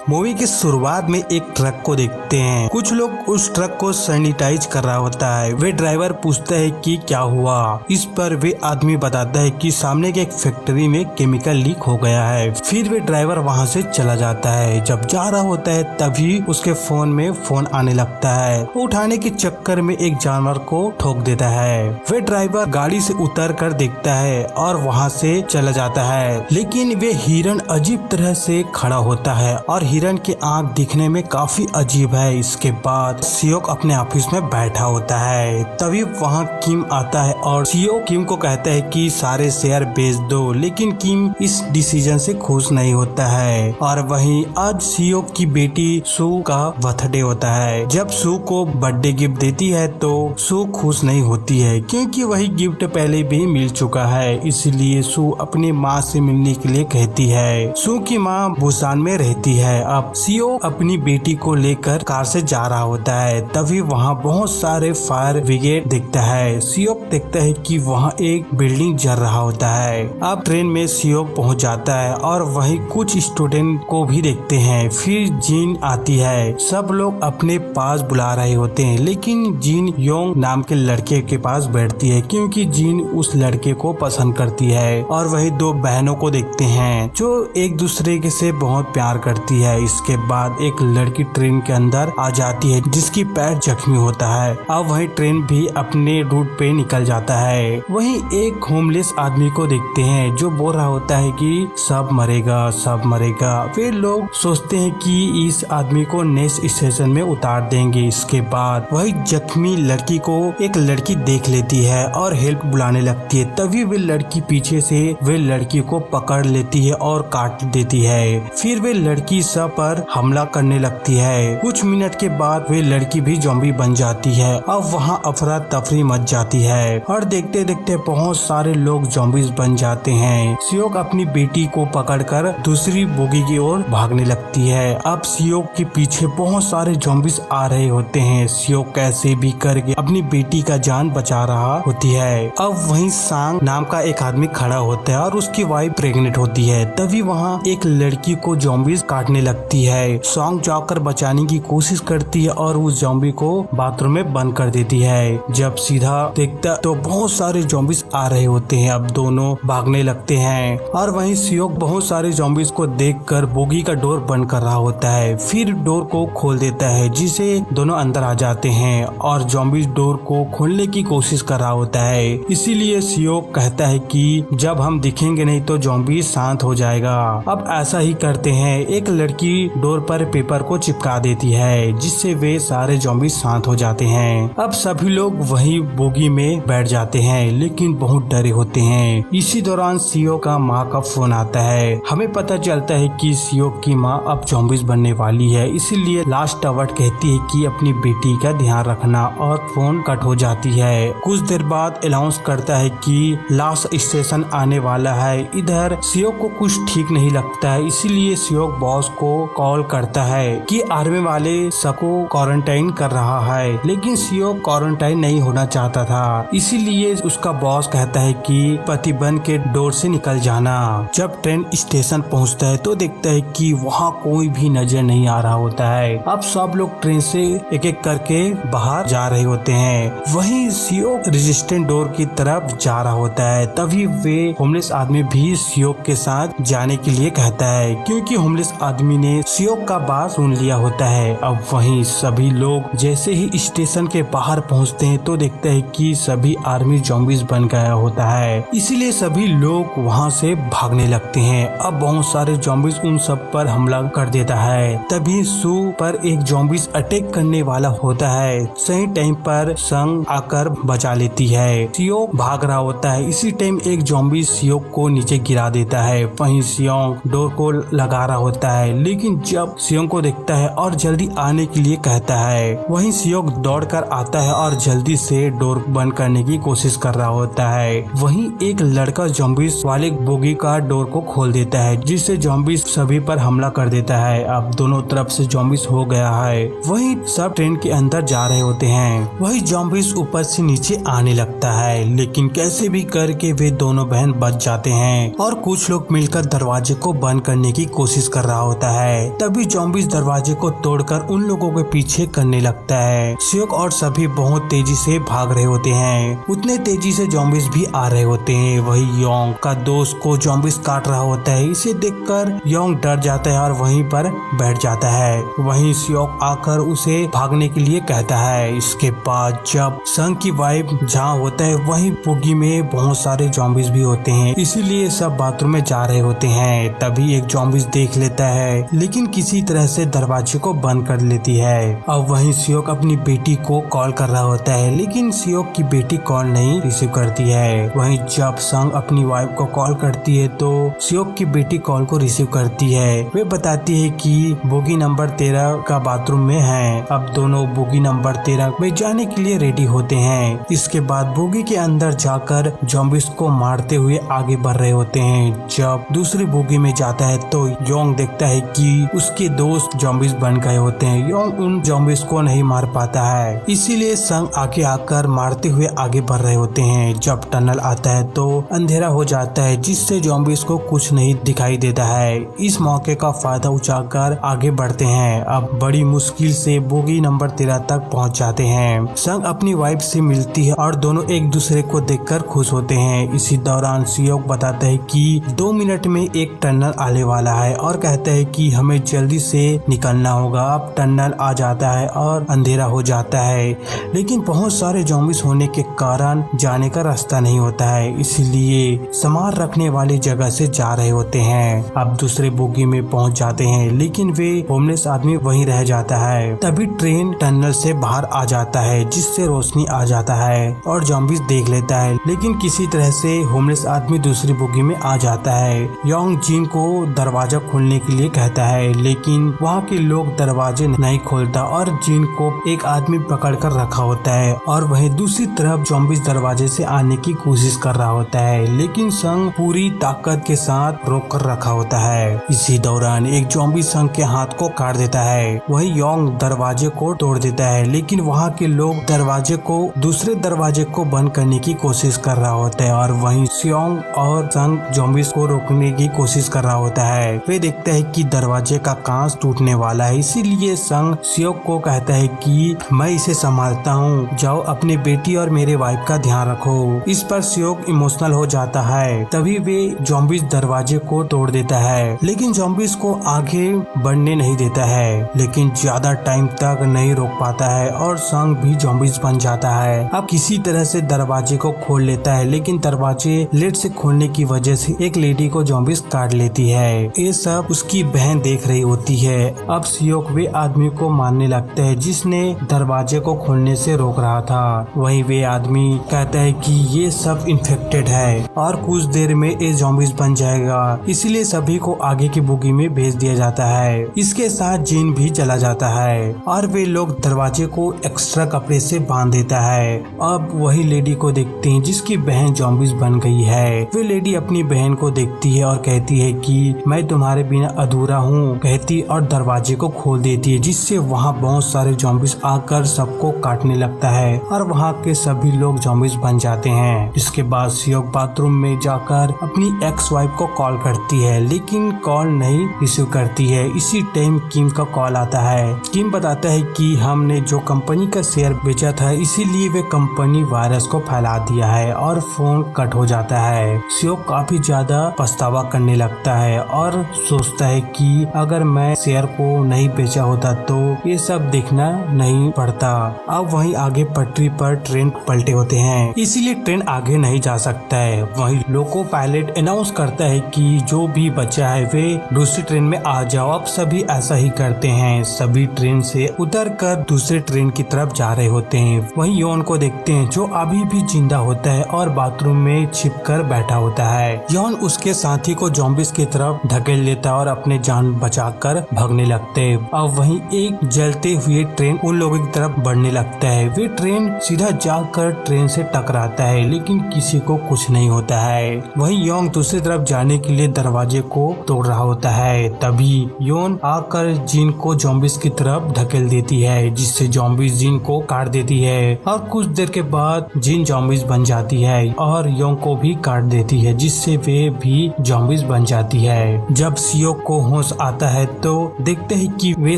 Movie की शुरुआत में एक ट्रक को देखते हैं। कुछ लोग उस ट्रक को सैनिटाइज कर रहा होता है। वे ड्राइवर पूछता है कि क्या हुआ। इस पर वे आदमी बताता है कि सामने के एक फैक्ट्री में केमिकल लीक हो गया है। फिर वे ड्राइवर वहां से चला जाता है। जब जा रहा होता है तभी उसके फोन में फोन आने लगता है। उठाने के चक्कर में एक जानवर को ठोक देता है। वे ड्राइवर गाड़ी से उतर कर देखता है और वहां से चला जाता है, लेकिन वे हिरन अजीब तरह से खड़ा होता है और हिरन के आंख दिखने में काफी अजीब है। इसके बाद सियोक अपने ऑफिस में बैठा होता है। तभी वहां किम आता है और सियोक किम को कहता है कि सारे शेयर बेच दो, लेकिन किम इस डिसीजन से खुश नहीं होता है। और वहीं आज सियोक की बेटी सू का बर्थडे होता है। जब सू को बर्थडे गिफ्ट देती है तो सू खुश नहीं होती है, क्योंकि वही गिफ्ट पहले भी मिल चुका है। इसलिए सू अपनी माँ से मिलने के लिए कहती है। सू की माँ बुसान में रहती है। अब सियोक अपनी बेटी को लेकर कार से जा रहा होता है। तभी वहाँ बहुत सारे फायर ब्रिगेड दिखता है। सियोक देखता है कि वहाँ एक बिल्डिंग जल रहा होता है। अब ट्रेन में सियोक पहुँच जाता है और वही कुछ स्टूडेंट को भी देखते हैं। फिर जीन आती है। सब लोग अपने पास बुला रहे होते हैं, लेकिन जीन योंग नाम के लड़के के पास बैठती है, क्योंकि जीन उस लड़के को पसंद करती है। और वही दो बहनों को देखते हैं जो एक दूसरे के से बहुत प्यार करती है। इसके बाद एक लड़की ट्रेन के अंदर आ जाती है जिसकी पैर जख्मी होता है। अब वही ट्रेन भी अपने रूट पे निकल जाता है। वहीं एक होमलेस आदमी को देखते हैं जो बोल रहा होता है कि सब मरेगा, सब मरेगा। वे लोग सोचते हैं कि इस आदमी को नेक्स्ट स्टेशन में उतार देंगे। इसके बाद वही जख्मी लड़की को एक लड़की देख लेती है और हेल्प बुलाने लगती है। तभी वे लड़की पीछे से वे लड़की को पकड़ लेती है और काट देती है। फिर वे लड़की सब पर हमला करने लगती है। कुछ मिनट के बाद वे लड़की भी ज़ॉम्बी बन जाती है। अब वहाँ अफरा तफरी मच जाती है और देखते देखते बहुत सारे लोग ज़ॉम्बीज बन जाते हैं। सियोक अपनी बेटी को पकड़कर दूसरी बोगी की ओर भागने लगती है। अब सियोक के पीछे बहुत सारे ज़ॉम्बीज आ रहे होते हैं। सियोक कैसे भी करके अपनी बेटी का जान बचा रहा होती है। अब वहीं सांग नाम का एक आदमी खड़ा होता है और उसकी वाइफ प्रेग्नेंट होती है। तभी वहाँ एक लड़की को ज़ॉम्बीज काटने लगती है। सॉन्ग जाकर बचाने की कोशिश करती है और उस ज़ॉम्बी को बाथरूम में बंद कर देती है। जब सीधा देखता तो बहुत सारे ज़ॉम्बीज आ रहे होते हैं। अब दोनों भागने लगते हैं और वहीं सियोक बहुत सारे ज़ॉम्बीज को देखकर बोगी का डोर बंद कर रहा होता है। फिर डोर को खोल देता है, जिसे दोनों अंदर आ जाते हैं और ज़ॉम्बीज डोर को खोलने की कोशिश कर रहा होता है। इसीलिए सियोक कहता है कि जब हम दिखेंगे नहीं तो ज़ॉम्बी शांत हो जाएगा। अब ऐसा ही करते हैं। एक लड़की डोर पर पेपर को चिपका देती है, जिससे वे सारे ज़ॉम्बी शांत हो जाते हैं। अब सभी लोग वही बोगी में बैठ जाते हैं, लेकिन बहुत डरे होते हैं। इसी दौरान सियोक का माँ का फोन आता है। हमें पता चलता है कि सियोक की माँ अब ज़ॉम्बीज बनने वाली है। इसीलिए लास्ट वर्ड कहती है कि अपनी बेटी का ध्यान रखना, और फोन कट हो जाती है। कुछ देर बाद अनाउंस करता है कि लास्ट स्टेशन आने वाला है। इधर सियोक को कुछ ठीक नहीं लगता है, इसीलिए सियोक बॉस को कॉल करता है कि आर्मी वाले सबको क्वारंटाइन कर रहा है, लेकिन सियोक क्वारंटाइन नहीं होना चाहता था। इसीलिए उसका बॉस कहता है कि पति बन के डोर से निकल जाना। जब ट्रेन स्टेशन पहुंचता है तो देखता है कि वहाँ कोई भी नजर नहीं आ रहा होता है। अब सब लोग ट्रेन से एक एक करके बाहर जा रहे होते हैं। वहीं सियोक रेजिस्टेंट डोर की तरफ जा रहा होता है। तभी वे होमलेस आदमी भी सियोक के साथ जाने के लिए कहता है, क्योंकि होमलेस आदमी ने सियोक का बात सुन लिया होता है। अब वहीं सभी लोग जैसे ही स्टेशन के बाहर पहुंचते हैं तो देखते हैं कि सभी आर्मी ज़ॉम्बीज बन गया होता है। इसीलिए सभी लोग वहां से भागने लगते हैं। अब बहुत सारे ज़ॉम्बीज उन सब पर हमला कर देता है। तभी सू पर एक ज़ॉम्बीज अटैक करने वाला होता है। सही टाइम पर संग आकर बचा लेती है। सियोक भाग रहा होता है। इसी टाइम एक ज़ॉम्बी सियोक को नीचे गिरा देता है। वहीं सियोक डोर को लगा रहा होता है, लेकिन जब सियोक को देखता है और जल्दी आने के लिए कहता है, वहीं सियोक दौड़कर आता है और जल्दी से डोर बंद करने की कोशिश कर रहा होता है। वहीं एक लड़का ज़ॉम्बीज वाले बोगी का डोर को खोल देता है, जिससे ज़ॉम्बीज सभी पर हमला कर देता है। अब दोनों तरफ से ज़ॉम्बीज हो गया है। वहीं सब ट्रेन के अंदर जा रहे होते हैं। वही ज़ॉम्बीज ऊपर से नीचे आने लगता है, लेकिन कैसे भी करके वे दोनों बहन बच जाते हैं और कुछ लोग मिलकर दरवाजे को बंद करने की कोशिश कर रहा होता है। तभी ज़ॉम्बीज दरवाजे को तोड़कर उन लोगों के पीछे करने लगता है। सियोक और सभी बहुत तेजी से भाग रहे होते हैं। उतने तेजी से ज़ॉम्बीज भी आ रहे होते हैं। वही योंग का दोस्त को ज़ॉम्बीज काट रहा होता है। इसे देखकर योंग डर जाता है और वहीं पर बैठ जाता है। वहीं सियोक आकर उसे भागने के लिए कहता है। इसके बाद जब संग की वाइफ जहाँ होता है वहीं बुगी में बहुत सारे ज़ॉम्बीज भी होते हैं, इसीलिए सब बाथरूम में जा रहे होते हैं। तभी एक ज़ॉम्बीज देख लेता है, लेकिन किसी तरह से दरवाजे को बंद कर लेती है। अब वहीं सियोक अपनी बेटी को कॉल कर रहा होता है, लेकिन सियोक की बेटी कॉल नहीं रिसीव करती है। वहीं जब संग अपनी वाइफ को कॉल करती है तो सियोक की बेटी कॉल को रिसीव करती है। वे बताती है कि बोगी नंबर 13 का बाथरूम में है। अब दोनों बोगी नंबर 13 में जाने के लिए रेडी होते हैं। इसके बाद बोगी के अंदर जाकर ज़ॉम्बीज को मारते हुए आगे बढ़ रहे होते हैं। जब दूसरी बोगी में जाता है तो योंग देखता है कि उसके दोस्त ज़ॉम्बीज बन गए होते हैं। योंग उन ज़ॉम्बीज को नहीं मार पाता है, इसीलिए संग आगे आकर मारते हुए आगे बढ़ रहे होते हैं। जब टनल आता है तो अंधेरा हो जाता है, जिससे ज़ॉम्बीज को कुछ नहीं दिखाई देता है। इस मौके का फायदा उठाकर आगे बढ़ते हैं। अब बड़ी मुश्किल से बोगी नंबर 13 तक पहुंच जाते हैं। संग अपनी वाइफ से मिलती है और दोनों एक दूसरे को देखकर खुश होते हैं। इसी दौरान सियोक बताता है कि 2 मिनट में एक टनल आने वाला है और कहता है कि हमें जल्दी से निकलना होगा। अब टनल आ जाता है और अंधेरा हो जाता है, लेकिन बहुत सारे ज़ॉम्बीज होने के कारण जाने का रास्ता नहीं होता है, इसलिए सामान रखने वाली जगह से जा रहे होते हैं। अब दूसरे बोगी में पहुंच जाते हैं, लेकिन वे होमलेस आदमी वहीं रह जाता है। तभी ट्रेन टनल से बाहर आ जाता है, जिससे रोशनी आ जाता है और ज़ॉम्बीज देख लेता है, लेकिन किसी तरह से होमलेस आदमी दूसरी बोगी में आ जाता है। योंग जिन को दरवाजा खोलने के लिए कहता है, लेकिन वहाँ के लोग दरवाजे नहीं खोलता और जिन को एक आदमी पकड़ कर रखा होता है और वहीं दूसरी तरफ ज़ॉम्बीज दरवाजे से आने की कोशिश कर रहा होता है, लेकिन संग पूरी ताकत के साथ रोक कर रखा होता है। इसी दौरान एक ज़ॉम्बी संग के हाथ को काट देता है। वही योंग दरवाजे को तोड़ देता है, लेकिन वहाँ के लोग दरवाजे को दूसरे दरवाजे को बंद करने की कोशिश कर रहा होता है और वहीं सियोंग और संग ज़ॉम्बीज को रोकने की कोशिश कर रहा होता है। वे देखते हैं कि दरवाजे का कांच टूटने वाला है, इसीलिए संग सियोक को कहता है कि मैं इसे संभालता हूँ, जाओ अपनी बेटी और मेरे वाइफ का ध्यान रखो। इस पर सियोक इमोशनल हो जाता है। तभी वे ज़ॉम्बीज दरवाजे को तोड़ देता है, लेकिन ज़ॉम्बीज को आगे बढ़ने नहीं देता है, लेकिन ज्यादा टाइम तक नहीं रोक पाता है और संग भी ज़ॉम्बीज बन जाता है। अब किसी तरह से दरवाजे को खोल लेता है, लेकिन दरवाजे लेट से खोलने की वजह से एक लेडी को ज़ॉम्बीज काट लेती है। ये सब उसकी बहन देख रही होती है। अब सियोक वे आदमी को मारने लगता है जिसने दरवाजे को खोलने से रोक रहा था। वहीं वे आदमी कहता है कि ये सब इन्फेक्टेड है और कुछ देर में ये ज़ॉम्बीज बन जाएगा, इसीलिए सभी को आगे की बोगी में भेज दिया जाता है। इसके साथ जिन भी चला जाता है और वे लोग दरवाजे को एक्स्ट्रा कपड़े से बांध देता है। अब वही लेडी को देखते हैं जिसकी बहन ज़ॉम्बीज बन गई है। वे लेडी अपनी बहन को देखती है और कहती है कि मैं तुम्हारे बिना अधूरा हूँ कहती और दरवाजे को खोल देती है, जिससे वहाँ बहुत सारे ज़ॉम्बीज आकर सबको काटने लगता है और वहाँ के सभी लोग ज़ॉम्बीज बन जाते हैं। इसके बाद सियोक बाथरूम में जाकर अपनी एक्स वाइफ को कॉल करती है, लेकिन कॉल नहीं रिसीव करती है। इसी टाइम किम का कॉल आता है। किम बताता है कि हमने जो कंपनी का शेयर बेचा था, इसीलिए वे कंपनी वायरस को फैला दिया है और फोन कट हो जाता है। सियोक काफी ज्यादा पछतावा करने लगता है और सोचता है कि अगर मैं शेयर को नहीं बेचा होता तो ये सब देखना नहीं पड़ता। अब वहीं आगे पटरी पर ट्रेन पलटे होते हैं, इसीलिए ट्रेन आगे नहीं जा सकता है। वहीं लोको पायलट अनाउंस करता है कि जो भी बचा है वे दूसरी ट्रेन में आ जाओ। अब सभी ऐसा ही करते हैं। सभी ट्रेन से उतरकर दूसरे ट्रेन की तरफ जा रहे होते हैं। वहीं योन को देखते हैं जो अभी भी जिंदा होता है और बाथरूम में छिपकर बैठा होता है। योन उसके साथी को ज़ॉम्बीज की तरफ धकेल लेता है और अपने जान बचाकर भागने लगते हैं। अब वहीं एक जलते हुए ट्रेन उन लोगों की तरफ बढ़ने लगता है। वे ट्रेन सीधा जाकर ट्रेन से टकराता है, लेकिन किसी को कुछ नहीं होता है। वहीं योंग दूसरी तरफ जाने के लिए दरवाजे को तोड़ रहा होता है। तभी योन आकर जिन को जॉम्बिस की तरफ धकेल देती है, जिससे जॉम्बिस जिन को काट देती है और कुछ देर के बाद जिन जॉम्बिस बन जाती है और योन को भी काट देती है, जिससे वे भी जॉम्बिस बन जाती है। जब सियोक को होश आता है तो देखते हैं कि वे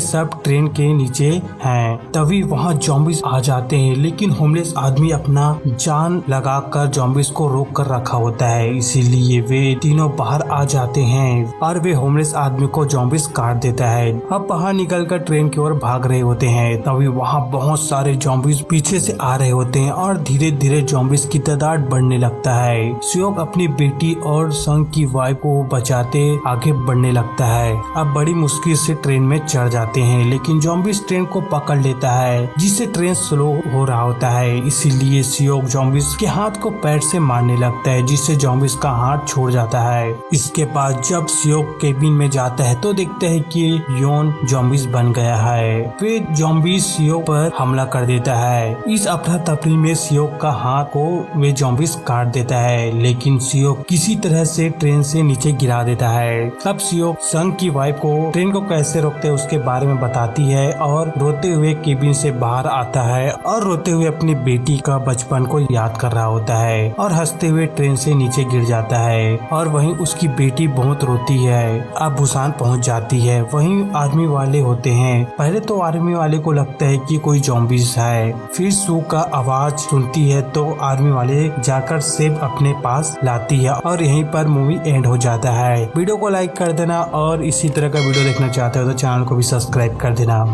सब ट्रेन के नीचे हैं। तभी वहाँ जॉम्बिस आ जाते हैं, लेकिन होमलेस आदमी अपना जान लगाकर जॉम्बिस को रोक कर रखा होता है, इसीलिए वे तीनों बाहर आ जाते हैं और वे होमलेस आदमी को जॉम्बिस काट देता है। अब बाहर निकलकर ट्रेन की ओर भाग रहे होते हैं। तभी वहाँ बहुत सारे जॉम्बिस पीछे से आ रहे होते हैं और धीरे धीरे जॉम्बिस की तादाद बढ़ने लगता है। सियोक अपनी बेटी और संग की वाइफ को बचाते आगे बढ़ने लगता है। अब बड़ी मुश्किल से ट्रेन में चढ़ जाते हैं, लेकिन जॉम्बिस ट्रेन को पकड़ लेता है, जिससे ट्रेन स्लो हो रहा होता है। इसीलिए सियोक जॉम्बिस के हाथ को पैर से मारने लगता है, जिससे जॉम्बिस का हाथ छोड़ जाता है। इसके बाद जब सियोक केबिन में जाता है तो देखते हैं कि योन जॉम्बिस बन गया है। फिर जॉम्बिस सियोक पर हमला कर देता है। इस अफरा तफरी में सियोक का हाथ को वे जॉम्बिस काट देता है, लेकिन सियोक किसी तरह से ट्रेन से नीचे गिरा देता है। अब सियोक संग की वाइफ को ट्रेन को कैसे रोकते हैं उसके बारे में बताती है और रोते हुए केबिन से बाहर आता है और रोते हुए अपनी बेटी का बचपन को याद कर रहा होता है और हंसते हुए ट्रेन से नीचे गिर जाता है। और वहीं उसकी बेटी बहुत रोती है। अब बुसान पहुंच जाती है। वहीं आर्मी वाले होते हैं। पहले तो आर्मी वाले को लगता है कि कोई जॉम्बिस है, फिर सू का आवाज सुनती है तो आर्मी वाले जाकर सेब अपने पास लाती है और यहीं पर मूवी एंड हो जाता है। वीडियो को लाइक कर देना और इसी तरह का वीडियो देखना चाहते हो तो चैनल को भी सब्सक्राइब कर देना।